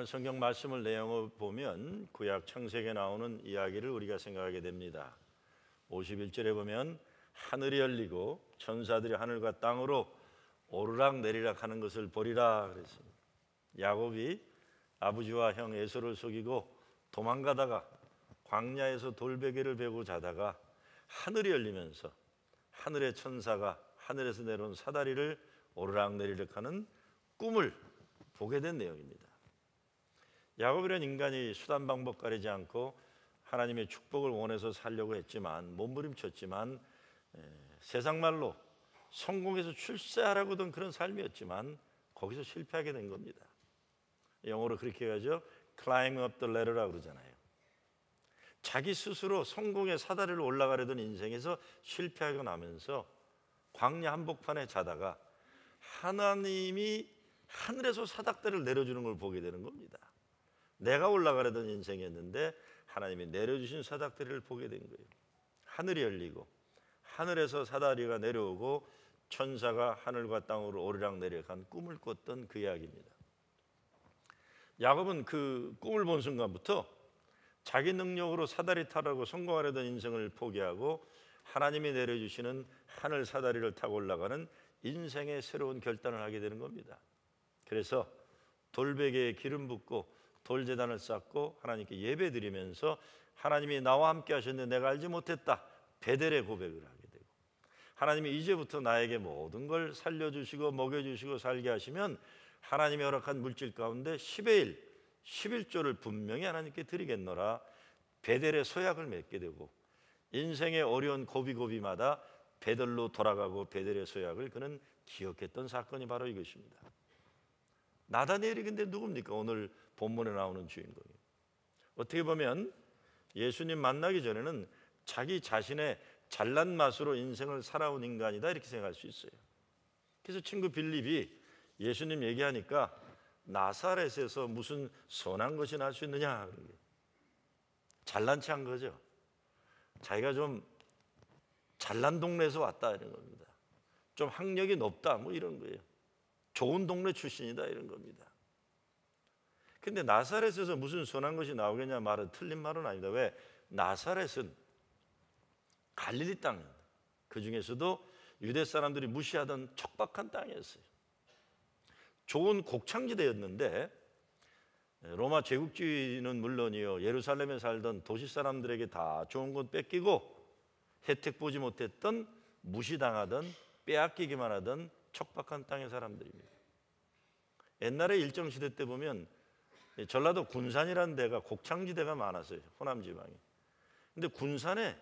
오늘 성경 말씀을 내용을 보면 구약 창세기에 나오는 이야기를 우리가 생각하게 됩니다. 51절에 보면 하늘이 열리고 천사들이 하늘과 땅으로 오르락 내리락 하는 것을 보리라 그랬습니다. 야곱이 아버지와 형 에서를 속이고 도망가다가 광야에서 돌베개를 베고 자다가 하늘이 열리면서 하늘의 천사가 하늘에서 내려온 사다리를 오르락 내리락 하는 꿈을 보게 된 내용입니다. 야곱이라는 인간이 수단 방법 가리지 않고 하나님의 축복을 원해서 살려고 했지만 몸부림쳤지만 세상 말로 성공해서 출세하라고던 그런 삶이었지만 거기서 실패하게 된 겁니다. 영어로 그렇게 하죠. Climb up the ladder라고 그러잖아요. 자기 스스로 성공의 사다리를 올라가려던 인생에서 실패하고 나면서 광야 한복판에 자다가 하나님이 하늘에서 사닥다리를 내려주는 걸 보게 되는 겁니다. 내가 올라가려던 인생이었는데 하나님이 내려주신 사닥다리를 보게 된 거예요. 하늘이 열리고 하늘에서 사다리가 내려오고 천사가 하늘과 땅으로 오르락 내리락한 꿈을 꿨던 그 이야기입니다. 야곱은 그 꿈을 본 순간부터 자기 능력으로 사다리 타라고 성공하려던 인생을 포기하고 하나님이 내려주시는 하늘 사다리를 타고 올라가는 인생의 새로운 결단을 하게 되는 겁니다. 그래서 돌베개에 기름 붓고 돌제단을 쌓고 하나님께 예배드리면서 하나님이 나와 함께 하셨는데 내가 알지 못했다 베델의 고백을 하게 되고, 하나님이 이제부터 나에게 모든 걸 살려주시고 먹여주시고 살게 하시면 하나님이 허락한 물질 가운데 10의 1, 11조를 분명히 하나님께 드리겠노라 베델의 서약을 맺게 되고, 인생의 어려운 고비고비마다 베델로 돌아가고 베델의 서약을 그는 기억했던 사건이 바로 이것입니다. 나다니엘이 근데 누굽니까? 오늘 본문에 나오는 주인공이. 어떻게 보면 예수님 만나기 전에는 자기 자신의 잘난 맛으로 인생을 살아온 인간이다 이렇게 생각할 수 있어요. 그래서 친구 빌립이 예수님 얘기하니까 나사렛에서 무슨 선한 것이 날 수 있느냐, 잘난 체한 거죠. 자기가 좀 잘난 동네에서 왔다 이런 겁니다. 좀 학력이 높다 뭐 이런 거예요. 좋은 동네 출신이다 이런 겁니다. 근데 나사렛에서 무슨 선한 것이 나오겠냐 말은 틀린 말은 아니다. 왜? 나사렛은 갈릴리 땅입니다. 그 중에서도 유대 사람들이 무시하던 척박한 땅이었어요. 좋은 곡창지대였는데 로마 제국주의는 물론이요, 예루살렘에 살던 도시 사람들에게 다 좋은 건 뺏기고 혜택 보지 못했던, 무시당하던, 빼앗기기만 하던 척박한 땅의 사람들입니다. 옛날에 일정시대 때 보면 전라도 군산이라는 데가 곡창지대가 많았어요. 호남 지방에. 근데 군산에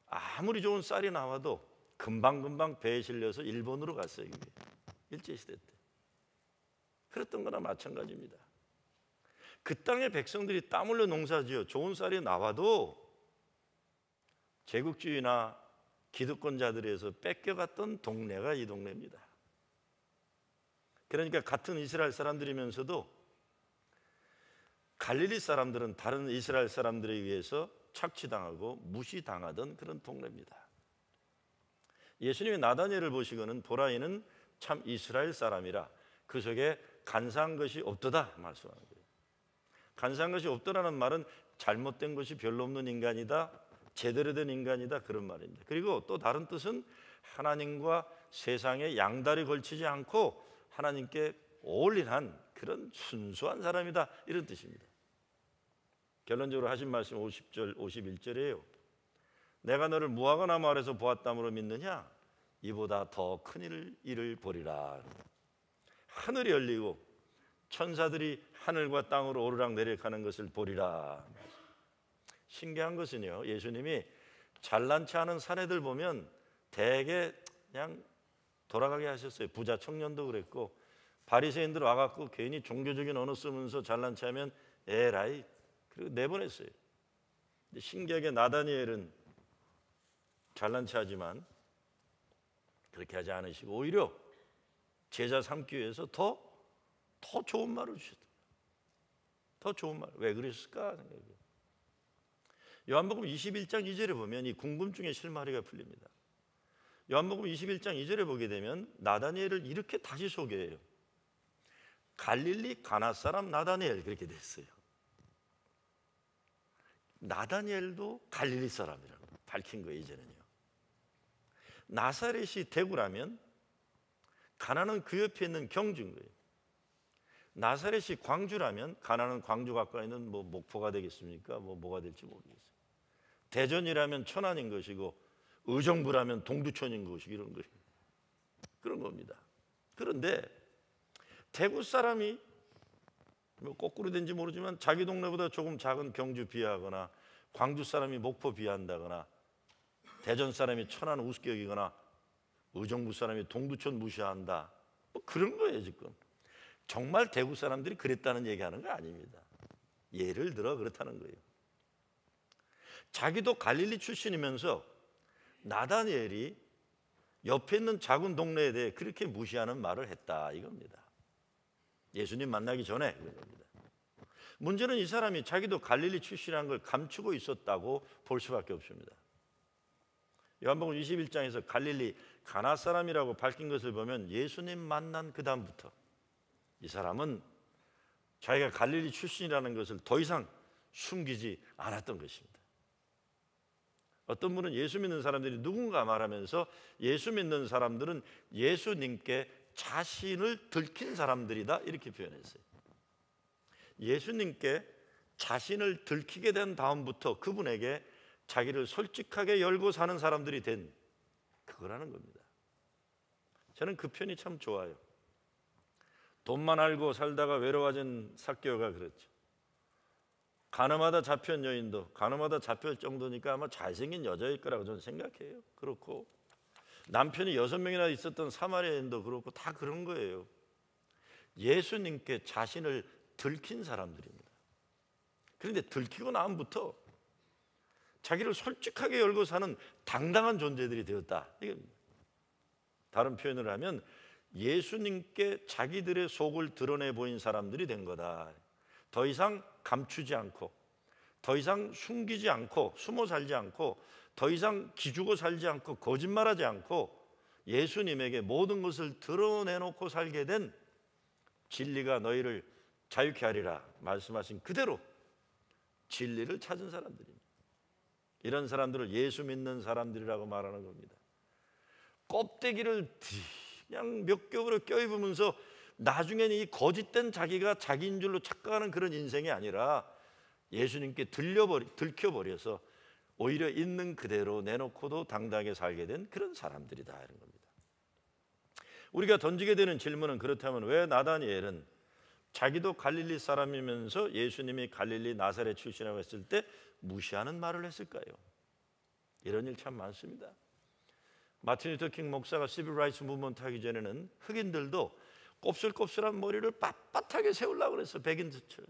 아무리 좋은 쌀이 나와도 금방금방 배에 실려서 일본으로 갔어요. 이게 일제시대 때. 그랬던 거나 마찬가지입니다. 그 땅의 백성들이 땀 흘려 농사지어 좋은 쌀이 나와도 제국주의나 기득권자들에서 뺏겨갔던 동네가 이 동네입니다. 그러니까 같은 이스라엘 사람들이면서도 갈릴리 사람들은 다른 이스라엘 사람들에 의해서 착취당하고 무시당하던 그런 동네입니다. 예수님이 나다니엘을 보시고는 보라 이는 참 이스라엘 사람이라 그 속에 간사한 것이 없도다 말씀하는 거예요. 간사한 것이 없더라는 말은 잘못된 것이 별로 없는 인간이다, 제대로 된 인간이다 그런 말입니다. 그리고 또 다른 뜻은 하나님과 세상에 양다리 걸치지 않고 하나님께 올인한 그런 순수한 사람이다 이런 뜻입니다. 결론적으로 하신 말씀 50절 51절이에요. 내가 너를 무화과나무 아래서 보았다므로 믿느냐? 이보다 더 큰 일을 보리라. 하늘이 열리고 천사들이 하늘과 땅으로 오르락 내리락 하는 것을 보리라. 신기한 것은요, 예수님이 잘난 체 하는 사내들 보면 대개 그냥 돌아가게 하셨어요. 부자 청년도 그랬고 바리새인들 와갖고 괜히 종교적인 언어 쓰면서 잘난 체 하면 에라이 그리고 내보냈어요. 근데 신기하게 나다니엘은 잘난 체 하지만 그렇게 하지 않으시고 오히려 제자 삼기 위해서 더 좋은 말을 주셨다. 더 좋은 말. 왜 그랬을까 생각해요. 요한복음 21장 2절에 보면 이 궁금증의 실마리가 풀립니다. 요한복음 21장 2절에 보게 되면 나다니엘을 이렇게 다시 소개해요. 갈릴리 가나 사람 나다니엘 그렇게 됐어요. 나다니엘도 갈릴리 사람이라고 밝힌 거예요. 이제는요. 나사렛이 대구라면 가나는 그 옆에 있는 경주인 거예요. 나사렛이 광주라면 가나는 광주 가까이 있는 뭐 목포가 되겠습니까? 뭐가 될지 모르겠어요. 대전이라면 천안인 것이고 의정부라면 동두천인 것이고 이런 것이 그런 겁니다. 그런데 대구 사람이 뭐 거꾸로 된지 모르지만 자기 동네보다 조금 작은 경주 비하하거나 광주 사람이 목포 비한다거나 대전 사람이 천안 우습게 여기거나 의정부 사람이 동두천 무시한다 뭐 그런 거예요. 지금 정말 대구 사람들이 그랬다는 얘기하는 거 아닙니다. 예를 들어 그렇다는 거예요. 자기도 갈릴리 출신이면서 나다니엘이 옆에 있는 작은 동네에 대해 그렇게 무시하는 말을 했다 이겁니다. 예수님 만나기 전에 그런 겁니다. 문제는 이 사람이 자기도 갈릴리 출신이라는 걸 감추고 있었다고 볼 수밖에 없습니다. 요한복음 21장에서 갈릴리 가나 사람이라고 밝힌 것을 보면 예수님 만난 그 다음부터 이 사람은 자기가 갈릴리 출신이라는 것을 더 이상 숨기지 않았던 것입니다. 어떤 분은 예수 믿는 사람들이 누군가 말하면서 예수 믿는 사람들은 예수님께 자신을 들킨 사람들이다 이렇게 표현했어요. 예수님께 자신을 들키게 된 다음부터 그분에게 자기를 솔직하게 열고 사는 사람들이 된 그거라는 겁니다. 저는 그 편이 참 좋아요. 돈만 알고 살다가 외로워진 삭개오가 그랬죠. 가늠하다 잡힌 여인도 가늠하다 잡힐 정도니까 아마 잘생긴 여자일 거라고 저는 생각해요. 그렇고 남편이 6명이나 있었던 사마리아인도 그렇고 다 그런 거예요. 예수님께 자신을 들킨 사람들입니다. 그런데 들키고 나음부터 자기를 솔직하게 열고 사는 당당한 존재들이 되었다. 이겁니다. 다른 표현을 하면 예수님께 자기들의 속을 드러내 보인 사람들이 된 거다. 더 이상 감추지 않고 더 이상 숨기지 않고 숨어 살지 않고 더 이상 기죽어 살지 않고 거짓말하지 않고 예수님에게 모든 것을 드러내놓고 살게 된 진리가 너희를 자유케 하리라 말씀하신 그대로 진리를 찾은 사람들입니다. 이런 사람들을 예수 믿는 사람들이라고 말하는 겁니다. 껍데기를 그냥 몇 겹으로 껴입으면서 나중에는 이 거짓된 자기가 자기인 줄로 착각하는 그런 인생이 아니라 예수님께 들켜버려서 오히려 있는 그대로 내놓고도 당당하게 살게 된 그런 사람들이다 이런 겁니다. 우리가 던지게 되는 질문은 그렇다면 왜 나다니엘은 자기도 갈릴리 사람이면서 예수님이 갈릴리 나사렛 출신이라고 했을 때 무시하는 말을 했을까요? 이런 일 참 많습니다. 마틴 루터 킹 목사가 시빌 라이츠 무브먼트 하기 전에는 흑인들도 곱슬곱슬한 머리를 빳빳하게 세우려고 그랬어. 백인들처럼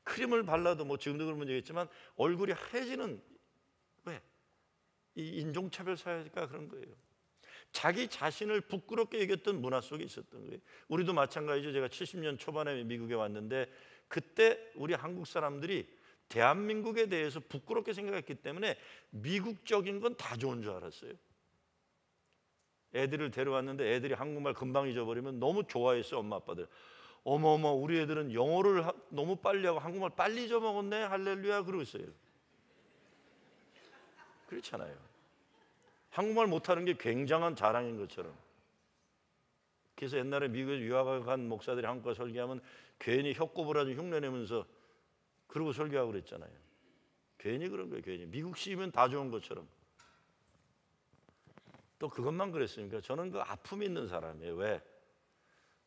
크림을 발라도 뭐 지금도 그런 문제겠지만 얼굴이 하얘지는 왜? 이 인종차별 사회가 그런 거예요. 자기 자신을 부끄럽게 여겼던 문화 속에 있었던 거예요. 우리도 마찬가지죠. 제가 70년 초반에 미국에 왔는데 그때 우리 한국 사람들이 대한민국에 대해서 부끄럽게 생각했기 때문에 미국적인 건 다 좋은 줄 알았어요. 애들을 데려왔는데 애들이 한국말 금방 잊어버리면 너무 좋아했어요. 엄마 아빠들. 어머어머 우리 애들은 영어를 너무 빨리 하고 한국말 빨리 잊어먹었네 할렐루야 그러고 있어요. 그렇잖아요. 한국말 못하는 게 굉장한 자랑인 것처럼. 그래서 옛날에 미국에 유학을 간 목사들이 한국과 설교하면 괜히 혀꼽을 아주 흉내내면서 그러고 설교하고 그랬잖아요. 괜히 그런 거예요. 괜히 미국식이면 다 좋은 것처럼. 또 그것만 그랬습니까? 저는 그 아픔이 있는 사람이에요. 왜?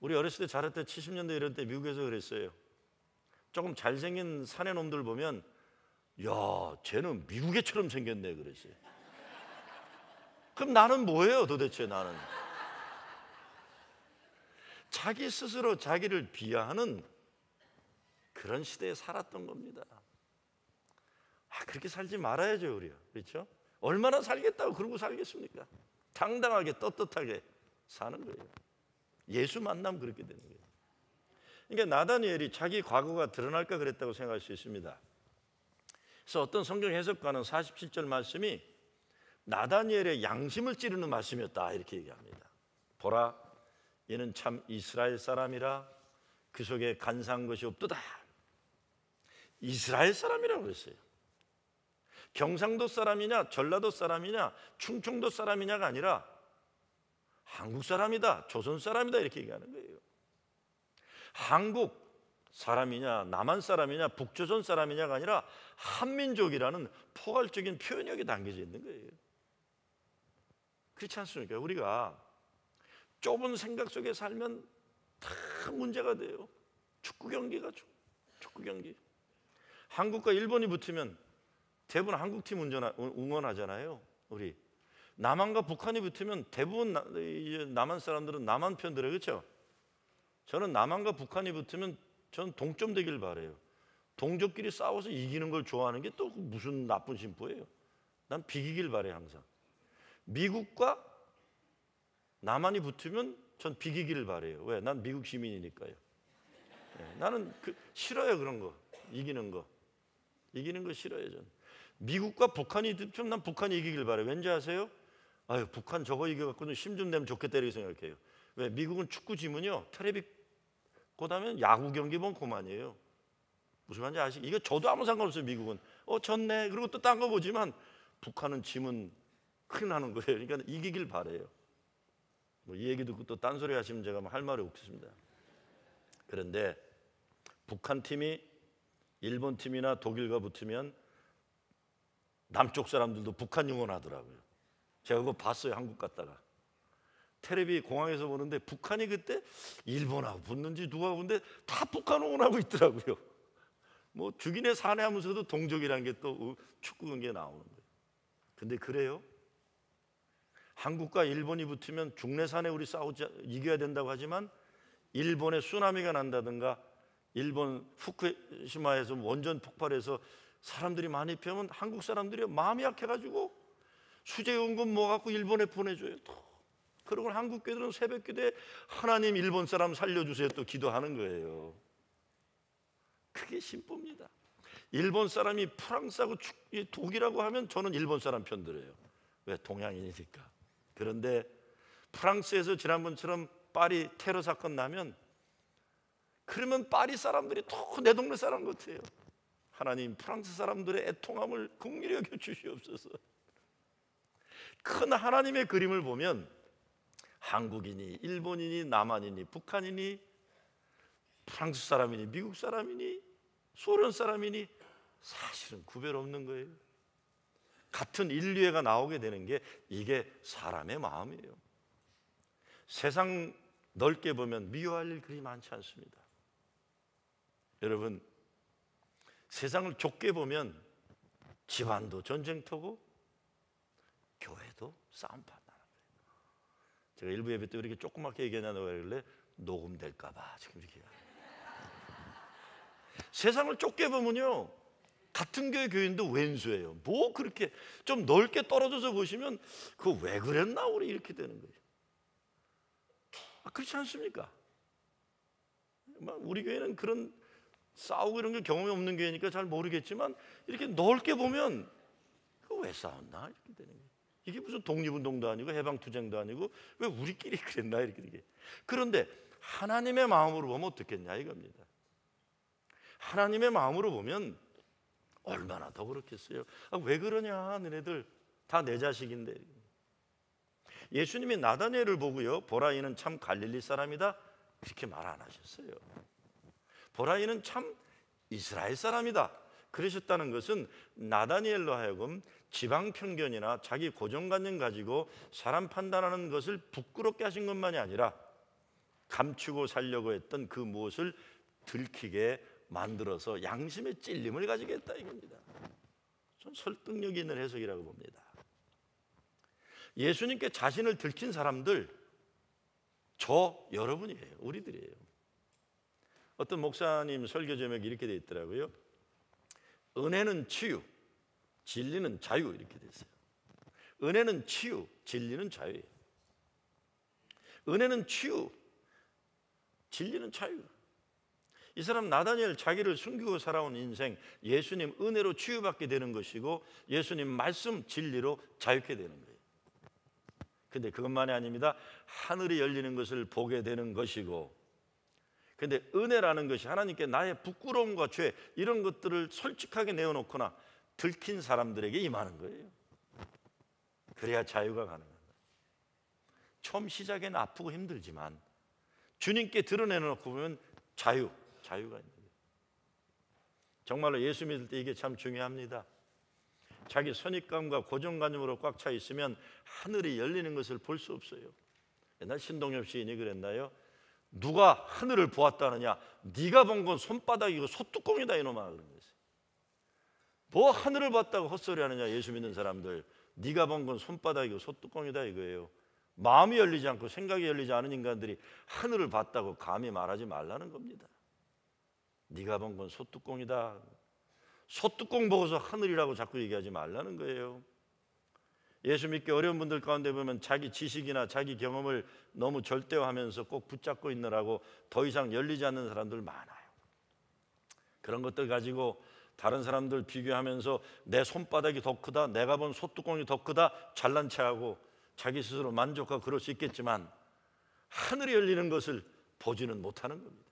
우리 어렸을 때 자랄 때 70년대 이럴 때 미국에서 그랬어요. 조금 잘생긴 사내 놈들 보면 야 쟤는 미국애처럼 생겼네 그랬어요. 그럼 나는 뭐예요 도대체 나는? 자기 스스로 자기를 비하하는 그런 시대에 살았던 겁니다. 그렇게 살지 말아야죠 우리가. 그렇죠? 얼마나 살겠다고 그러고 살겠습니까? 당당하게 떳떳하게 사는 거예요. 예수 만나면 그렇게 되는 거예요. 그러니까 나다니엘이 자기 과거가 드러날까 그랬다고 생각할 수 있습니다. 그래서 어떤 성경 해석가는 47절 말씀이 나다니엘의 양심을 찌르는 말씀이었다 이렇게 얘기합니다. 보라 얘는 참 이스라엘 사람이라 그 속에 간사한 것이 없도다. 이스라엘 사람이라고 그랬어요. 경상도 사람이냐 전라도 사람이냐 충청도 사람이냐가 아니라 한국 사람이다, 조선 사람이다 이렇게 얘기하는 거예요. 한국 사람이냐 남한 사람이냐 북조선 사람이냐가 아니라 한민족이라는 포괄적인 표현이 여기 담겨져 있는 거예요. 그렇지 않습니까? 우리가 좁은 생각 속에 살면 다 문제가 돼요. 축구 경기가 축구 경기. 한국과 일본이 붙으면 대부분 한국팀 응원하잖아요. 우리 남한과 북한이 붙으면 대부분 남한 사람들은 남한 편 들어요. 그렇죠? 저는 남한과 북한이 붙으면 저는 동점 되길 바라요. 동족끼리 싸워서 이기는 걸 좋아하는 게 또 무슨 나쁜 심보예요. 난 비기길 바라요. 항상 미국과 남한이 붙으면 전 비기기를 바라요. 왜? 난 미국 시민이니까요. 네, 나는 싫어요. 그런 거 이기는 거 싫어요. 전 미국과 북한이 붙으면 난 북한이 이기길 바라요. 왠지 아세요? 아유, 북한 저거 이겨갖고는 힘 좀 내면 좋겠다 이렇게 생각해요. 왜? 미국은 축구 지면요 텔레비 그다음에 야구 경기 보면 그만이에요. 무슨 말인지 아시죠? 이거 저도 아무 상관없어요. 미국은 졌네 그리고 또 딴 거 보지만 북한은 지면 큰일 나는 거예요. 그러니까 이기길 바래요. 뭐 이 얘기 듣고 또 딴소리 하시면 제가 할 말이 없습니다. 그런데 북한 팀이 일본 팀이나 독일과 붙으면 남쪽 사람들도 북한 응원하더라고요. 제가 그거 봤어요. 한국 갔다가 텔레비 공항에서 보는데 북한이 그때 일본하고 붙는지 누가 보는데 다 북한 응원하고 있더라고요. 뭐 죽이네 사네 하면서도 동족이라는 게 또 축구 경기에 나오는 거예요. 근데 그래요? 한국과 일본이 붙으면 죽내산에 우리 싸우자 이겨야 된다고 하지만 일본에 쓰나미가 난다든가 일본 후쿠시마에서 원전 폭발해서 사람들이 많이 피하면 한국 사람들이 마음이 약해가지고 수제연금 모아갖고 일본에 보내줘요. 그러고 한국 교회들은 새벽 기도에 하나님 일본 사람 살려주세요 또 기도하는 거예요. 그게 신부입니다. 일본 사람이 프랑스하고 독일하고 하면 저는 일본 사람 편 들어요. 왜? 동양인이니까. 그런데 프랑스에서 지난번처럼 파리 테러 사건 나면 그러면 파리 사람들이 또 내 동네 사람 같아요. 하나님 프랑스 사람들의 애통함을 긍휼히 여겨 주시옵소서. 큰 하나님의 그림을 보면 한국인이 일본인이 남한인이 북한인이 프랑스 사람이니 미국 사람이니 소련 사람이니 사실은 구별 없는 거예요. 같은 인류애가 나오게 되는 게 이게 사람의 마음이에요. 세상 넓게 보면 미워할 일 그리 많지 않습니다. 여러분 세상을 좁게 보면 집안도 전쟁터고 교회도 싸움판 나는 거예요. 제가 일부 예배 때 이렇게 조그맣게 얘기하냐고 하길래 녹음될까 봐 지금 이렇게 세상을 좁게 보면요 같은 교회 교인도 왼수예요. 뭐 그렇게 좀 넓게 떨어져서 보시면 그거 왜 그랬나 우리 이렇게 되는 거예요. 그렇지 않습니까? 우리 교회는 그런 싸우고 이런 게 경험이 없는 교회니까 잘 모르겠지만 이렇게 넓게 보면 그거 왜 싸웠나 이렇게 되는 거예요. 이게 무슨 독립운동도 아니고 해방투쟁도 아니고 왜 우리끼리 그랬나 이렇게 되게. 그런데 하나님의 마음으로 보면 어떻겠냐 이겁니다. 하나님의 마음으로 보면 얼마나 더 그렇겠어요. 왜 그러냐 너네들 다 내 자식인데. 예수님이 나다니엘을 보고요 보라 이는 참 갈릴리 사람이다 그렇게 말 안 하셨어요. 보라 이는 참 이스라엘 사람이다 그러셨다는 것은 나다니엘로 하여금 지방 편견이나 자기 고정관념 가지고 사람 판단하는 것을 부끄럽게 하신 것만이 아니라 감추고 살려고 했던 그 무엇을 들키게 만들어서 양심의 찔림을 가지게 했다 이겁니다. 전 설득력 있는 해석이라고 봅니다. 예수님께 자신을 들킨 사람들 저 여러분이에요. 우리들이에요. 어떤 목사님 설교 제목이 이렇게 돼 있더라고요. 은혜는 치유, 진리는 자유 이렇게 돼 있어요. 은혜는 치유, 진리는 자유예요. 은혜는 치유, 진리는 자유. 이 사람 나다니엘 자기를 숨기고 살아온 인생 예수님 은혜로 치유받게 되는 것이고 예수님 말씀 진리로 자유케 되는 거예요. 근데 그것만이 아닙니다. 하늘이 열리는 것을 보게 되는 것이고 근데 은혜라는 것이 하나님께 나의 부끄러움과 죄 이런 것들을 솔직하게 내어놓거나 들킨 사람들에게 임하는 거예요. 그래야 자유가 가능합니다. 처음 시작에는 아프고 힘들지만 주님께 드러내놓고 보면 자유가 있는 거예요. 정말로 예수 믿을 때 이게 참 중요합니다. 자기 선입감과 고정관념으로 꽉 차 있으면 하늘이 열리는 것을 볼 수 없어요. 옛날 신동엽 시인이 그랬나요? 누가 하늘을 보았다느냐? 네가 본 건 손바닥이고 소뚜껑이다 이놈아. 그런 거예요. 뭐 하늘을 봤다고 헛소리하느냐? 예수 믿는 사람들, 네가 본 건 손바닥이고 소뚜껑이다 이거예요. 마음이 열리지 않고 생각이 열리지 않은 인간들이 하늘을 봤다고 감히 말하지 말라는 겁니다. 네가 본 건 소뚜껑이다. 소뚜껑 보고서 하늘이라고 자꾸 얘기하지 말라는 거예요. 예수 믿기 어려운 분들 가운데 보면 자기 지식이나 자기 경험을 너무 절대화하면서 꼭 붙잡고 있느라고 더 이상 열리지 않는 사람들 많아요. 그런 것들 가지고 다른 사람들 비교하면서 내 손바닥이 더 크다, 내가 본 소뚜껑이 더 크다 잘난 체하고 자기 스스로 만족하고 그럴 수 있겠지만 하늘이 열리는 것을 보지는 못하는 겁니다.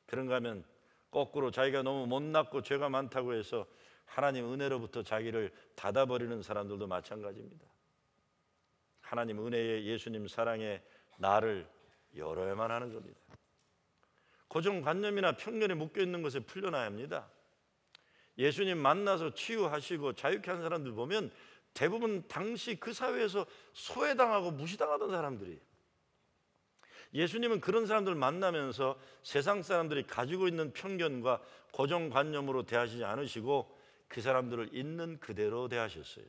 그런가 하면 거꾸로 자기가 너무 못났고 죄가 많다고 해서 하나님 은혜로부터 자기를 닫아버리는 사람들도 마찬가지입니다. 하나님 은혜에 예수님 사랑에 나를 열어야만 하는 겁니다. 고정관념이나 편견에 묶여있는 것에 풀려나야 합니다. 예수님 만나서 치유하시고 자유케 한 사람들 보면 대부분 당시 그 사회에서 소외당하고 무시당하던 사람들이에요. 예수님은 그런 사람들 만나면서 세상 사람들이 가지고 있는 편견과 고정관념으로 대하시지 않으시고 그 사람들을 있는 그대로 대하셨어요.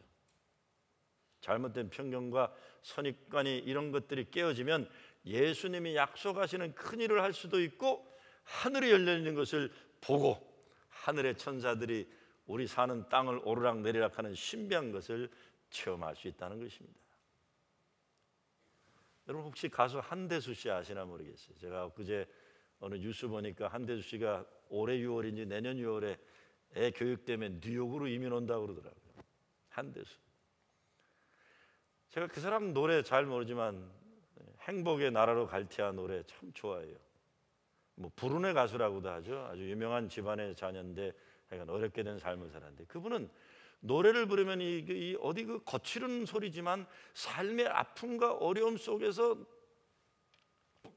잘못된 편견과 선입관이 이런 것들이 깨어지면 예수님이 약속하시는 큰 일을 할 수도 있고 하늘이 열려있는 것을 보고 하늘의 천사들이 우리 사는 땅을 오르락내리락 하는 신비한 것을 체험할 수 있다는 것입니다. 여러분 혹시 가수 한대수 씨 아시나 모르겠어요. 제가 그제 어느 뉴스 보니까 한대수 씨가 올해 6월인지 내년 6월에 애 교육 때문에 뉴욕으로 이민 온다고 그러더라고요. 한대수. 제가 그 사람 노래 잘 모르지만 행복의 나라로 갈테아 노래 참 좋아해요. 뭐 불운의 가수라고도 하죠. 아주 유명한 집안의 자녀인데 약간 어렵게 된 삶을 살았는데 그분은 노래를 부르면 이 어디 그 거칠은 소리지만 삶의 아픔과 어려움 속에서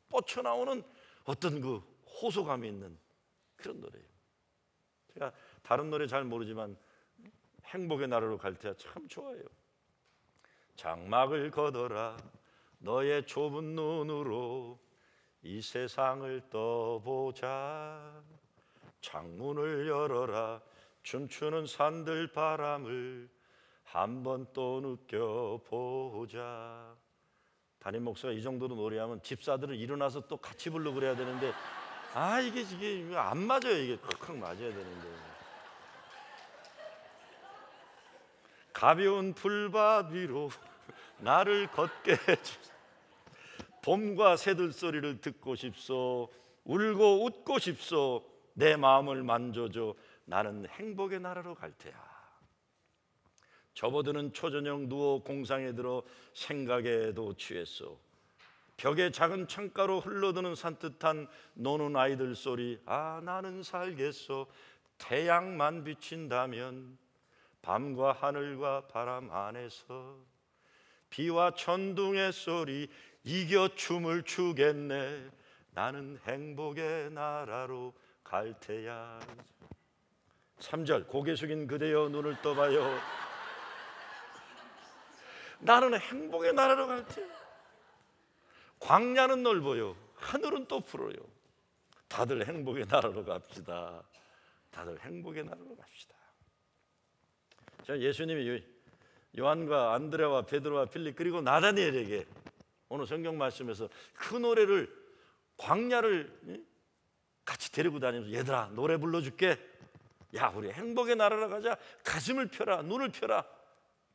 뻗쳐나오는 어떤 그 호소감이 있는 그런 노래예요. 제가 다른 노래 잘 모르지만 행복의 나라로 갈 때 참 좋아해요. 장막을 걷어라 너의 좁은 눈으로 이 세상을 떠보자. 창문을 열어라 춤추는 산들 바람을 한번 또 느껴보자. 담임 목사가 이 정도로 노래하면 집사들은 일어나서 또 같이 부르고 그래야 되는데 이게 안 맞아요. 이게 콱콱 맞아야 되는데. 가벼운 풀밭 위로 나를 걷게 해주소. 봄과 새들 소리를 듣고 싶소. 울고 웃고 싶소. 내 마음을 만져줘. 나는 행복의 나라로 갈 테야. 접어드는 초저녁 누워 공상에 들어 생각에도 취했소. 벽의 작은 창가로 흘러드는 산뜻한 노는 아이들 소리. 나는 살겠소. 태양만 비친다면 밤과 하늘과 바람 안에서 비와 천둥의 소리 이겨 춤을 추겠네. 나는 행복의 나라로 갈 테야. 3절 고개 숙인 그대여 눈을 떠봐요. 나는 행복의 나라로 갈 테야. 광야는 넓어요. 하늘은 또 푸르요. 다들 행복의 나라로 갑시다. 다들 행복의 나라로 갑시다. 자, 예수님이 요한과 안드레와 베드로와 빌립 그리고 나다니엘에게 오늘 성경 말씀에서 그 노래를 광야를 같이 데리고 다니면서 얘들아 노래 불러줄게. 야 우리 행복의 나라로 가자. 가슴을 펴라. 눈을 펴라.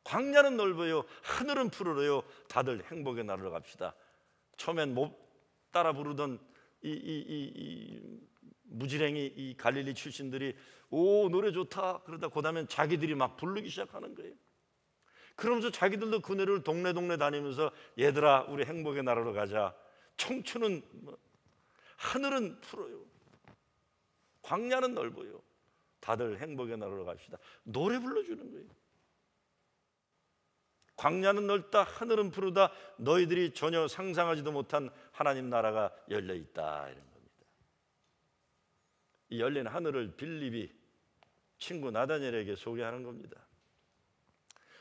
광야는 넓어요. 하늘은 푸르러요. 다들 행복의 나라로 갑시다. 처음엔 못 따라 부르던 이 무지랭이 이 갈릴리 출신들이 오 노래 좋다 그러다 그 다음엔 자기들이 막 부르기 시작하는 거예요. 그러면서 자기들도 그 노래를 동네 다니면서 얘들아 우리 행복의 나라로 가자. 청춘은 하늘은 푸르요, 광야는 넓어요. 다들 행복의 나라로 갑시다. 노래 불러주는 거예요. 광야는 넓다, 하늘은 푸르다, 너희들이 전혀 상상하지도 못한 하나님 나라가 열려있다, 이런 겁니다. 이 열린 하늘을 빌립이 친구 나다니엘에게 소개하는 겁니다.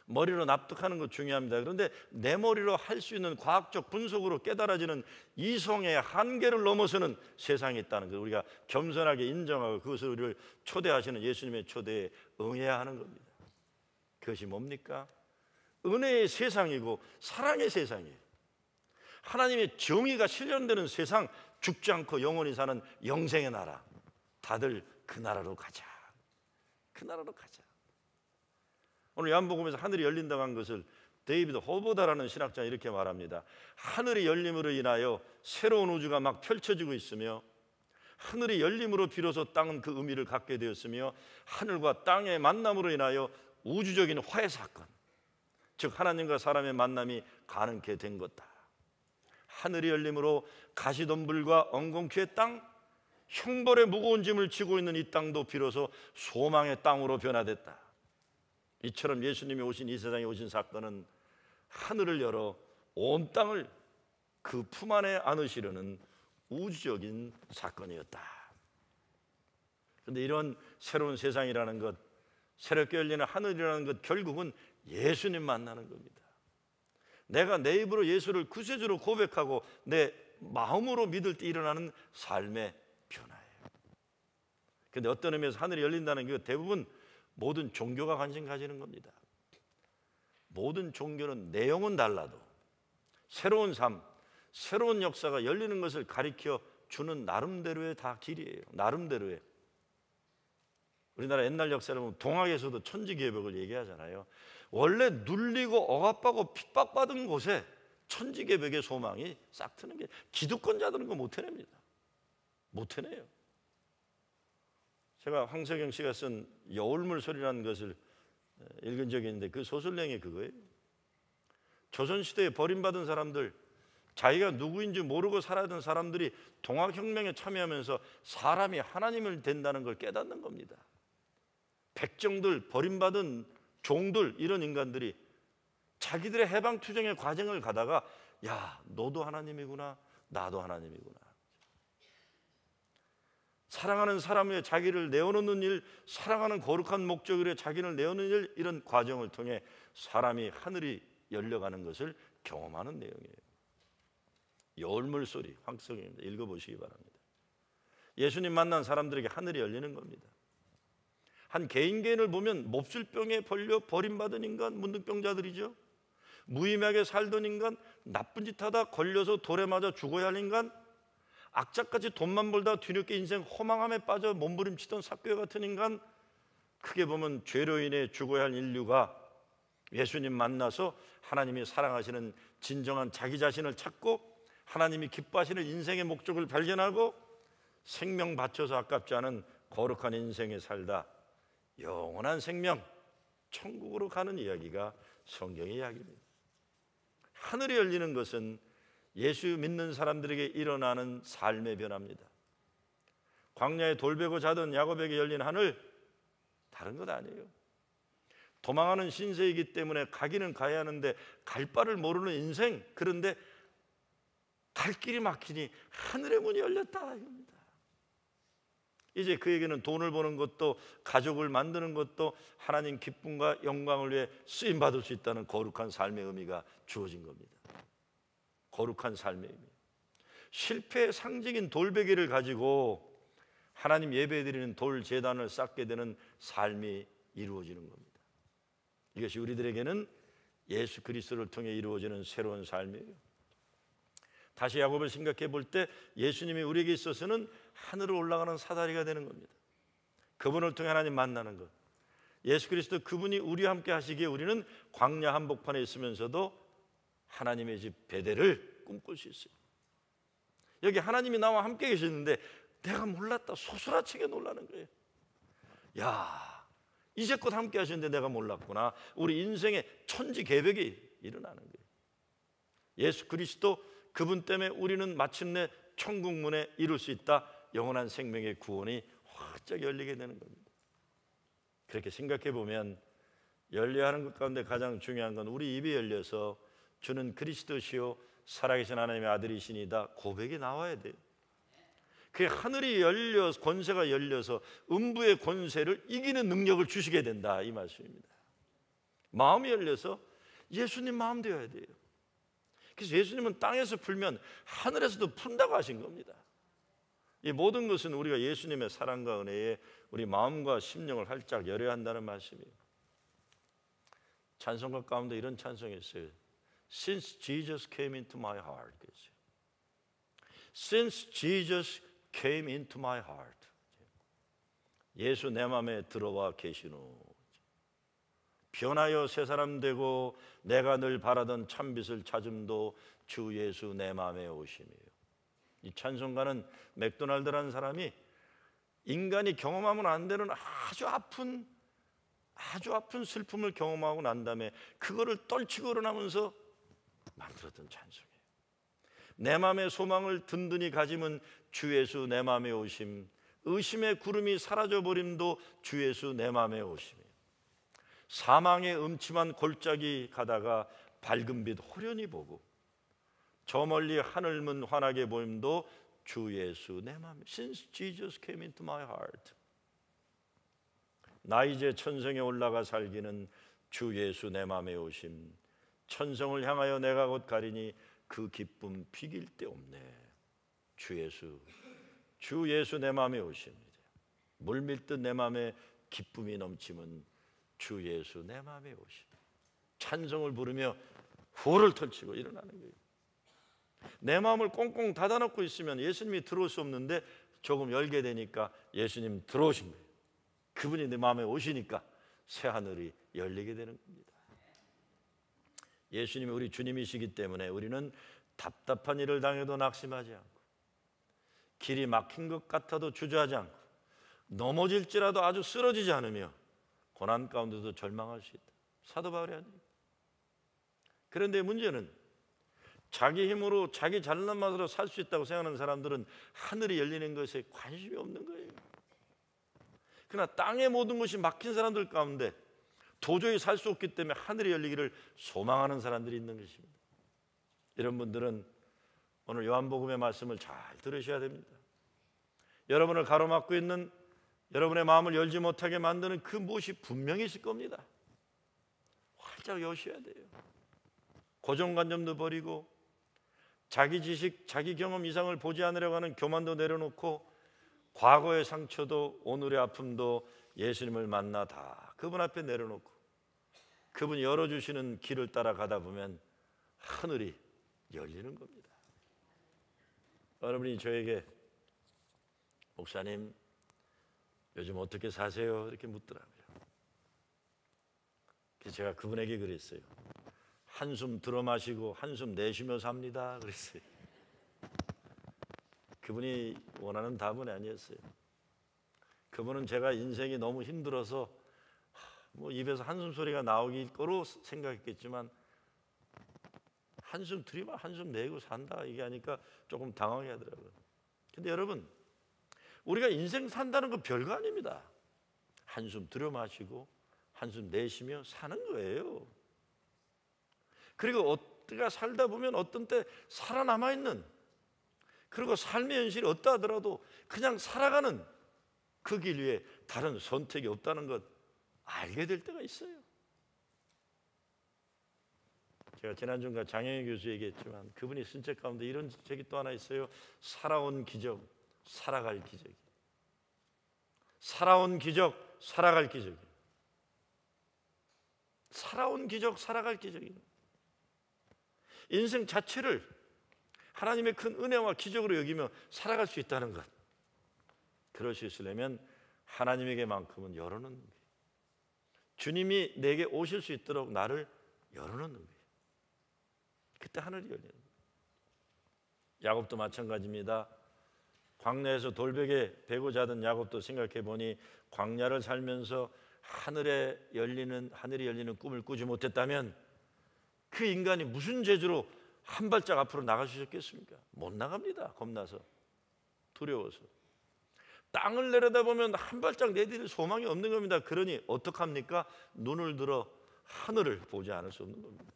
머리로 납득하는 거 중요합니다. 그런데 내 머리로 할 수 있는 과학적 분석으로 깨달아지는 이성의 한계를 넘어서는 세상이 있다는 것, 우리가 겸손하게 인정하고 그것을 우리를 초대하시는 예수님의 초대에 응해야 하는 겁니다. 그것이 뭡니까? 은혜의 세상이고 사랑의 세상이에요. 하나님의 정의가 실현되는 세상, 죽지 않고 영원히 사는 영생의 나라. 다들 그 나라로 가자. 그 나라로 가자. 오늘 요한복음에서 하늘이 열린다고 한 것을 데이비드 호보다라는 신학자는 이렇게 말합니다. 하늘이 열림으로 인하여 새로운 우주가 막 펼쳐지고 있으며, 하늘이 열림으로 비로소 땅은 그 의미를 갖게 되었으며, 하늘과 땅의 만남으로 인하여 우주적인 화해 사건, 즉 하나님과 사람의 만남이 가능케 된 것다. 하늘이 열림으로 가시덤불과 엉겅퀴의 땅, 형벌의 무거운 짐을 지고 있는 이 땅도 비로소 소망의 땅으로 변화됐다. 이처럼 예수님이 오신 이 세상에 오신 사건은 하늘을 열어 온 땅을 그 품 안에 안으시려는 우주적인 사건이었다. 그런데 이런 새로운 세상이라는 것, 새롭게 열리는 하늘이라는 것, 결국은 예수님 만나는 겁니다. 내가 내 입으로 예수를 구세주로 고백하고 내 마음으로 믿을 때 일어나는 삶의 변화예요. 그런데 어떤 의미에서 하늘이 열린다는 게 대부분 모든 종교가 관심 가지는 겁니다. 모든 종교는 내용은 달라도 새로운 삶, 새로운 역사가 열리는 것을 가리켜 주는 나름대로의 다 길이에요. 나름대로의. 우리나라 옛날 역사를 보면 동학에서도 천지개벽을 얘기하잖아요. 원래 눌리고 억압받고 핍박받은 곳에 천지개벽의 소망이 싹 트는 게, 기득권자들은 그거 못 해냅니다. 못 해내요. 제가 황석영 씨가 쓴 여울물 소리라는 것을 읽은 적이 있는데 그 소설 내용이 그거예요. 조선시대에 버림받은 사람들, 자기가 누구인지 모르고 살아던 사람들이 동학혁명에 참여하면서 사람이 하나님을 된다는 걸 깨닫는 겁니다. 백정들, 버림받은 종들, 이런 인간들이 자기들의 해방투쟁의 과정을 가다가 야, 너도 하나님이구나, 나도 하나님이구나. 사랑하는 사람 위해 자기를 내어놓는 일, 사랑하는 거룩한 목적을 위해 자기를 내어놓는 일, 이런 과정을 통해 사람이 하늘이 열려가는 것을 경험하는 내용이에요. 여울물 소리, 황석영입니다. 읽어보시기 바랍니다. 예수님 만난 사람들에게 하늘이 열리는 겁니다. 한 개인을 보면 몹쓸병에 걸려 버림받은 인간, 문둥병자들이죠. 무의미하게 살던 인간, 나쁜 짓 하다 걸려서 돌에 맞아 죽어야 할 인간, 악착같이 돈만 벌다 뒤늦게 인생 허망함에 빠져 몸부림치던 삭개와 같은 인간, 크게 보면 죄로 인해 죽어야 할 인류가 예수님 만나서 하나님이 사랑하시는 진정한 자기 자신을 찾고 하나님이 기뻐하시는 인생의 목적을 발견하고 생명 바쳐서 아깝지 않은 거룩한 인생에 살다 영원한 생명, 천국으로 가는 이야기가 성경의 이야기입니다. 하늘이 열리는 것은 예수 믿는 사람들에게 일어나는 삶의 변화입니다. 광야에 돌 베고 자던 야곱에게 열린 하늘, 다른 것 아니에요. 도망하는 신세이기 때문에 가기는 가야 하는데 갈 바를 모르는 인생, 그런데 갈 길이 막히니 하늘의 문이 열렸다, 이겁니다. 이제 그에게는 돈을 버는 것도 가족을 만드는 것도 하나님 기쁨과 영광을 위해 쓰임받을 수 있다는 거룩한 삶의 의미가 주어진 겁니다. 거룩한 삶의 의미. 실패의 상징인 돌베개를 가지고 하나님 예배드리는 돌 제단을 쌓게 되는 삶이 이루어지는 겁니다. 이것이 우리들에게는 예수 그리스도를 통해 이루어지는 새로운 삶이에요. 다시 야곱을 생각해 볼 때 예수님이 우리에게 있어서는 하늘을 올라가는 사다리가 되는 겁니다. 그분을 통해 하나님 만나는 것, 예수 그리스도 그분이 우리와 함께 하시기에 우리는 광야 한복판에 있으면서도 하나님의 집 베델을 꿈꿀 수 있어요. 여기 하나님이 나와 함께 계시는데 내가 몰랐다, 소스라치게 놀라는 거예요. 야, 이제껏 함께 하시는데 내가 몰랐구나. 우리 인생의 천지개벽이 일어나는 거예요. 예수 그리스도, 그분 때문에 우리는 마침내 천국 문에 이룰 수 있다. 영원한 생명의 구원이 활짝 열리게 되는 겁니다. 그렇게 생각해 보면 열려야 하는 것 가운데 가장 중요한 건 우리 입이 열려서 주는 그리스도시요 살아계신 하나님의 아들이시니다 고백이 나와야 돼요. 그 하늘이 열려 권세가 열려서 음부의 권세를 이기는 능력을 주시게 된다, 이 말씀입니다. 마음이 열려서 예수님 마음 되어야 돼요. 그래서 예수님은 땅에서 풀면 하늘에서도 푼다고 하신 겁니다. 이 모든 것은 우리가 예수님의 사랑과 은혜에 우리 마음과 심령을 활짝 열어야 한다는 말씀이에요. 찬송가 가운데 이런 찬송이 있어요. Since Jesus came into my heart. Since Jesus came into my heart. 예수 내 마음에 들어와 계신 후 변하여 새 사람 되고 내가 늘 바라던 참빛을 찾음도 주 예수 내 마음에 오심이에요. 이 찬송가는 맥도날드라는 사람이 인간이 경험하면 안 되는 아주 아픈 슬픔을 경험하고 난 다음에 그거를 떨치고 일어나면서 만들었던 찬송이에요. 내 마음의 소망을 든든히 가지면 주 예수 내 마음에 오심, 의심의 구름이 사라져버림도 주 예수 내 마음에 오심이에요. 사망의 음침한 골짜기 가다가 밝은 빛 호련히 보고 저 멀리 하늘문 환하게 보임도 주 예수 내 마음에. Since Jesus came into my heart. 나 이제 천성에 올라가 살기는 주 예수 내 마음에 오심. 천성을 향하여 내가 곧 가리니 그 기쁨 비길 데 없네. 주 예수 내 마음에 오십니다. 물밀듯 내 마음에 기쁨이 넘치면 주 예수 내 마음에 오십. 찬송을 부르며 호를 털치고 일어나는 거예요. 내 마음을 꽁꽁 닫아놓고 있으면 예수님이 들어올 수 없는데 조금 열게 되니까 예수님 들어오신 거예요. 그분이 내 마음에 오시니까 새 하늘이 열리게 되는 겁니다. 예수님이 우리 주님이시기 때문에 우리는 답답한 일을 당해도 낙심하지 않고, 길이 막힌 것 같아도 주저하지 않고, 넘어질지라도 아주 쓰러지지 않으며 고난 가운데도 절망할 수 있다. 사도 바울이 아닙니다. 그런데 문제는 자기 힘으로 자기 잘난 맛으로 살 수 있다고 생각하는 사람들은 하늘이 열리는 것에 관심이 없는 거예요. 그러나 땅의 모든 것이 막힌 사람들 가운데 도저히 살 수 없기 때문에 하늘이 열리기를 소망하는 사람들이 있는 것입니다. 이런 분들은 오늘 요한복음의 말씀을 잘 들으셔야 됩니다. 여러분을 가로막고 있는 여러분의 마음을 열지 못하게 만드는 그 무엇이 분명히 있을 겁니다. 활짝 여셔야 돼요. 고정관념도 버리고 자기 지식, 자기 경험 이상을 보지 않으려고 하는 교만도 내려놓고 과거의 상처도 오늘의 아픔도 예수님을 만나 다 그분 앞에 내려놓고 그분이 열어주시는 길을 따라가다 보면 하늘이 열리는 겁니다. 여러분이 저에게 목사님 요즘 어떻게 사세요? 이렇게 묻더라고요. 그래서 제가 그분에게 그랬어요. 한숨 들어 마시고 한숨 내쉬며 삽니다 그랬어요. 그분이 원하는 답은 아니었어요. 그분은 제가 인생이 너무 힘들어서 뭐 입에서 한숨 소리가 나오길 거로 생각했겠지만 한숨 들이면 한숨 내고 산다 이게 하니까 조금 당황해 하더라고요. 근데 여러분 우리가 인생 산다는 건 별거 아닙니다. 한숨 들여 마시고 한숨 내쉬며 사는 거예요. 그리고 어디가 살다 보면 어떤 때 살아남아 있는, 그리고 삶의 현실이 어떠하더라도 그냥 살아가는 그 길 위에 다른 선택이 없다는 것 알게 될 때가 있어요. 제가 지난주인가 장영희 교수 얘기했지만 그분이 쓴 책 가운데 이런 책이 또 하나 있어요. 살아온 기적, 살아갈 기적이. 살아온 기적, 살아갈 기적이. 살아온 기적, 살아갈 기적이. 인생 자체를 하나님의 큰 은혜와 기적으로 여기며 살아갈 수 있다는 것. 그럴 수 있으려면 하나님에게만큼은 열어놓는 거예요. 주님이 내게 오실 수 있도록 나를 열어놓는 거예요. 그때 하늘이 열리는 거예요. 야곱도 마찬가지입니다. 광야에서 돌베개 베고 자던 야곱도 생각해 보니 광야를 살면서 하늘이 열리는 꿈을 꾸지 못했다면 그 인간이 무슨 재주로 한 발짝 앞으로 나가주셨겠습니까? 못 나갑니다. 겁나서, 두려워서. 땅을 내려다보면 한 발짝 내디딜 소망이 없는 겁니다. 그러니 어떡합니까? 눈을 들어 하늘을 보지 않을 수 없는 겁니다.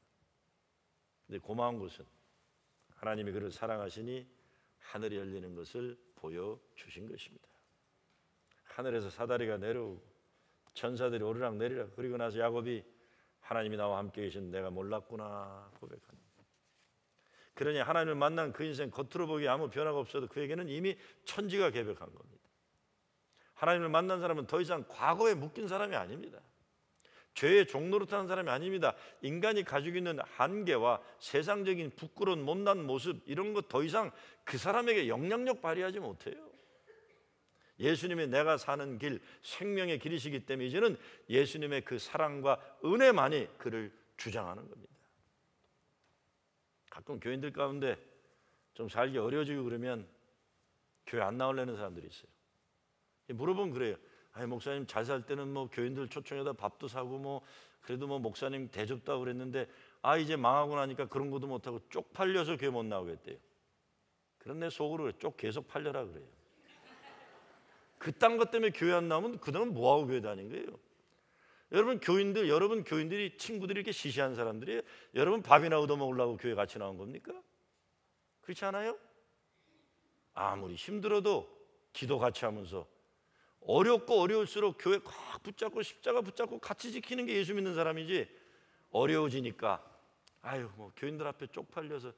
근데 고마운 것은 하나님이 그를 사랑하시니 하늘이 열리는 것을 보여주신 것입니다. 하늘에서 사다리가 내려오고 천사들이 오르락 내리락, 그리고 나서 야곱이 하나님이 나와 함께 계신 내가 몰랐구나 고백합니다. 그러니 하나님을 만난 그 인생 겉으로 보기에 아무 변화가 없어도 그에게는 이미 천지가 개벽한 겁니다. 하나님을 만난 사람은 더 이상 과거에 묶인 사람이 아닙니다. 죄의 종노릇하는 사람이 아닙니다. 인간이 가지고 있는 한계와 세상적인 부끄러운 못난 모습, 이런 것 더 이상 그 사람에게 영향력 발휘하지 못해요. 예수님이 내가 사는 길, 생명의 길이시기 때문에 이제는 예수님의 그 사랑과 은혜만이 그를 주장하는 겁니다. 가끔 교인들 가운데 좀 살기 어려워지고 그러면 교회 안 나오려는 사람들이 있어요. 물어보면 그래요. 아니, 목사님 잘 살 때는 뭐 교인들 초청해다 밥도 사고 뭐 그래도 뭐 목사님 대접다 그랬는데 이제 망하고 나니까 그런 것도 못하고 쪽팔려서 교회 못 나오겠대요. 그런데 속으로 그래, 쪽 계속 팔려라 그래요. 그딴 것 때문에 교회 안 나오면 그동안 뭐하고 교회 다닌 거예요? 여러분 교인들이 친구들이 이렇게 시시한 사람들이에요. 여러분 밥이나 얻어먹으려고 교회 같이 나온 겁니까? 그렇지 않아요? 아무리 힘들어도 기도 같이 하면서 어렵고 어려울수록 교회 꽉 붙잡고 십자가 붙잡고 같이 지키는 게 예수 믿는 사람이지, 어려워지니까 뭐 교인들 앞에 쪽팔려서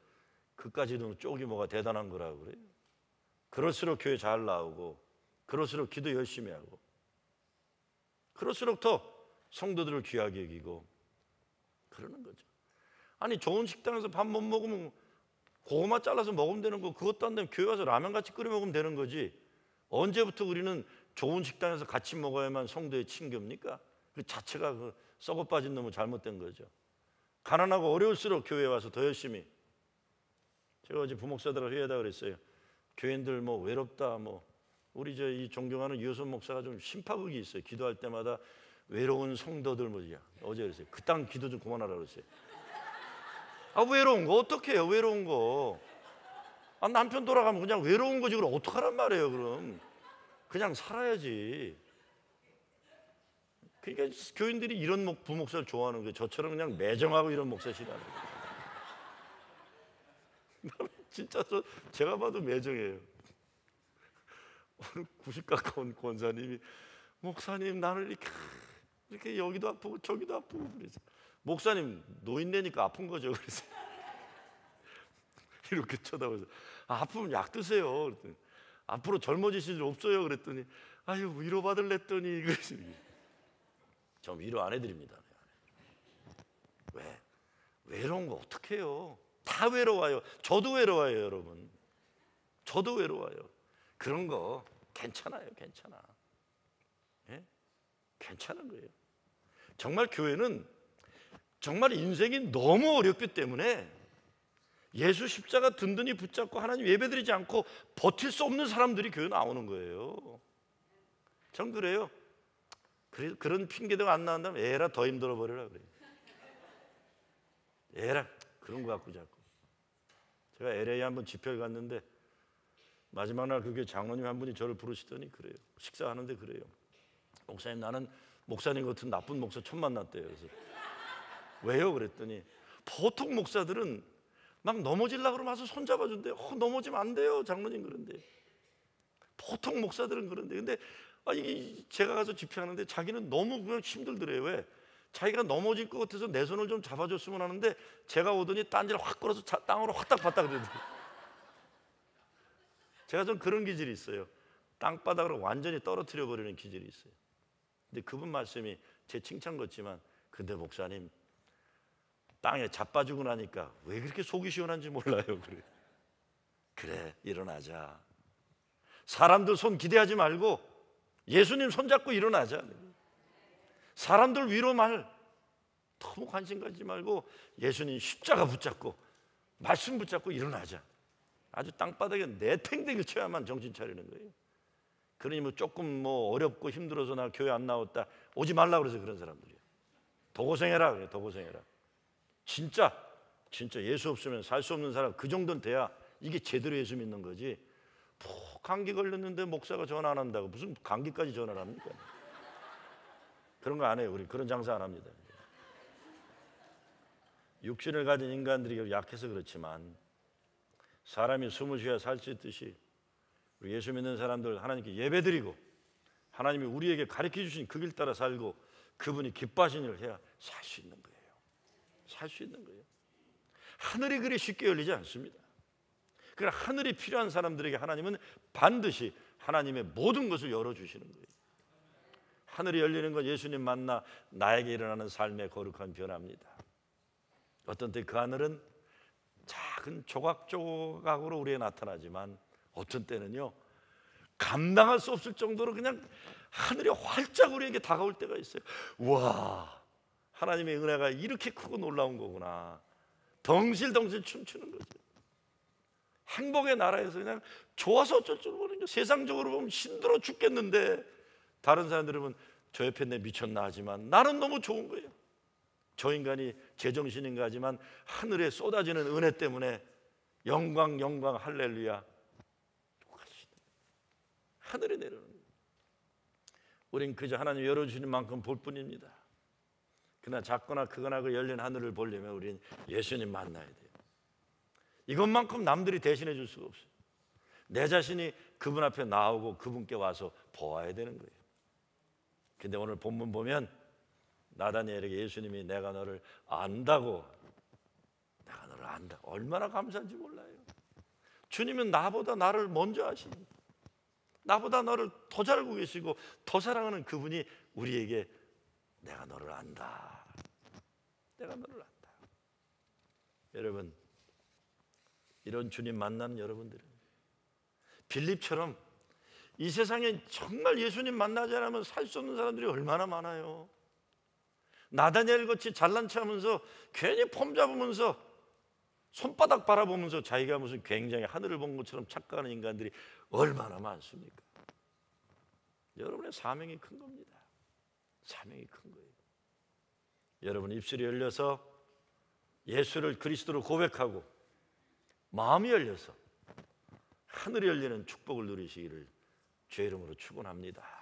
그까지도 쪽이 뭐가 대단한 거라고 그래요. 그럴수록 교회 잘 나오고, 그럴수록 기도 열심히 하고, 그럴수록 더 성도들을 귀하게 여기고 그러는 거죠. 아니, 좋은 식당에서 밥 못 먹으면 고구마 잘라서 먹으면 되는 거, 그것도 안 되면 교회 와서 라면 같이 끓여 먹으면 되는 거지. 언제부터 우리는 좋은 식당에서 같이 먹어야만 성도의 친교입니까? 그 자체가 그 썩어 빠진 놈은 잘못된 거죠. 가난하고 어려울수록 교회에 와서 더 열심히. 제가 어제 부목사들하고 회의하다 그랬어요. 교인들 뭐 외롭다, 뭐 우리 이 존경하는 유효선 목사가 좀 심파극이 있어요. 기도할 때마다 외로운 성도들 뭐지야. 어제 그랬어요. 그딴 기도 좀 그만하라 그랬어요. 외로운 거 어떻게 해요? 외로운 거. 남편 돌아가면 그냥 외로운 거지. 그럼 어떡하란 말이에요? 그럼 그냥 살아야지. 그러니까 교인들이 이런 부목사를 좋아하는 거예요. 저처럼 그냥 매정하고 이런 목사 싫어하는 거예요. 진짜 제가 봐도 매정해요. 오늘 90 가까운 권사님이 목사님 나를 이렇게 여기도 아프고 저기도 아프고 그래서 목사님 노인네니까 아픈 거죠. 그래서 이렇게 쳐다보면서 아프면 약 드세요. 그랬더니 앞으로 젊어지실 일 없어요. 그랬더니 위로받을래 했더니 그래서 좀 위로 안 해드립니다. 왜? 외로운 거 어떻게 해요? 다 외로워요. 저도 외로워요, 여러분. 저도 외로워요. 그런 거 괜찮아요. 괜찮아. 예? 괜찮은 거예요. 정말 교회는 정말 인생이 너무 어렵기 때문에 예수 십자가 든든히 붙잡고 하나님 예배드리지 않고 버틸 수 없는 사람들이 교회 나오는 거예요. 전 그래요. 그런 핑계대가 안 나온다면 에라 더 힘들어 버려라 그래요. 에라 그런 거 갖고 자꾸. 제가 LA 한번 집회를 갔는데 마지막 날 그게 장로님 한 분이 저를 부르시더니 그래요. 식사하는데 그래요. 목사님 나는 목사님 같은 나쁜 목사 처음 만났대요. 그래서 왜요? 그랬더니 보통 목사들은 막 넘어지려고 그러면 와서 손잡아준대요. 넘어지면 안 돼요 장로님. 그런데 보통 목사들은 그런데 근데 제가 가서 집회하는데 자기는 너무 그냥 힘들더래요. 왜? 자기가 넘어질 것 같아서 내 손을 좀 잡아줬으면 하는데 제가 오더니 딴지를 확 걸어서 땅으로 확딱봤다 그러더라고요. 제가 좀 그런 기질이 있어요. 땅바닥으로 완전히 떨어뜨려 버리는 기질이 있어요. 근데 그분 말씀이 제 칭찬 같지만 근데 목사님 땅에 자빠지고 나니까 왜 그렇게 속이 시원한지 몰라요. 그래 일어나자. 사람들 손 기대하지 말고 예수님 손잡고 일어나자. 사람들 위로 말 너무 관심 가지지 말고 예수님 십자가 붙잡고 말씀 붙잡고 일어나자. 아주 땅바닥에 내팽개를 쳐야만 정신 차리는 거예요. 그러니 뭐 조금 뭐 어렵고 힘들어서 나 교회 안 나왔다 오지 말라 그래서 그런 사람들이에요. 더 고생해라 그래요. 더 고생해라. 진짜 진짜 예수 없으면 살 수 없는 사람, 그 정도는 돼야 이게 제대로 예수 믿는 거지. 푹 감기 걸렸는데 목사가 전화 안 한다고 무슨 감기까지 전화를 합니까? 그런 거 안 해요. 우리 그런 장사 안 합니다. 육신을 가진 인간들이 약해서 그렇지만 사람이 숨을 쉬어야 살 수 있듯이 우리 예수 믿는 사람들 하나님께 예배드리고 하나님이 우리에게 가르쳐 주신 그 길 따라 살고 그분이 기뻐하신 일을 해야 살 수 있는 거예요. 살 수 있는 거예요. 하늘이 그리 쉽게 열리지 않습니다. 그러나 하늘이 필요한 사람들에게 하나님은 반드시 하나님의 모든 것을 열어주시는 거예요. 하늘이 열리는 건 예수님 만나 나에게 일어나는 삶의 거룩한 변화입니다. 어떤 때 그 하늘은 작은 조각조각으로 우리에 나타나지만 어떤 때는요 감당할 수 없을 정도로 그냥 하늘이 활짝 우리에게 다가올 때가 있어요. 와, 하나님의 은혜가 이렇게 크고 놀라운 거구나. 덩실덩실 춤추는 거죠. 행복의 나라에서 그냥 좋아서 어쩔 줄 모르는 거. 세상적으로 보면 힘들어 죽겠는데 다른 사람들은 보면 저 옆에 내 미쳤나 하지만 나는 너무 좋은 거예요. 저 인간이 제정신인가 하지만 하늘에 쏟아지는 은혜 때문에 영광 영광 할렐루야 하늘에 내려오는 거예요. 우린 그저 하나님 열어주시는 만큼 볼 뿐입니다. 그러나 작거나 크거나 그 열린 하늘을 보려면 우린 예수님 만나야 돼요. 이것만큼 남들이 대신해 줄 수가 없어요. 내 자신이 그분 앞에 나오고 그분께 와서 보아야 되는 거예요. 근데 오늘 본문 보면 나다니엘에게 예수님이 내가 너를 안다고, 내가 너를 안다. 얼마나 감사한지 몰라요. 주님은 나보다 나를 먼저 아시니, 나보다 너를 더 잘 알고 계시고 더 사랑하는 그분이 우리에게 내가 너를 안다, 내가 너를 안다. 여러분, 이런 주님 만나는 여러분들은 빌립처럼 이 세상에 정말 예수님 만나지 않으면 살 수 없는 사람들이 얼마나 많아요. 나다니엘 같이 잘난 척하면서 괜히 폼 잡으면서 손바닥 바라보면서 자기가 무슨 굉장히 하늘을 본 것처럼 착각하는 인간들이 얼마나 많습니까? 여러분의 사명이 큰 겁니다. 사명이 큰 거예요. 여러분 입술이 열려서 예수를 그리스도로 고백하고 마음이 열려서 하늘이 열리는 축복을 누리시기를 주의 이름으로 축원합니다.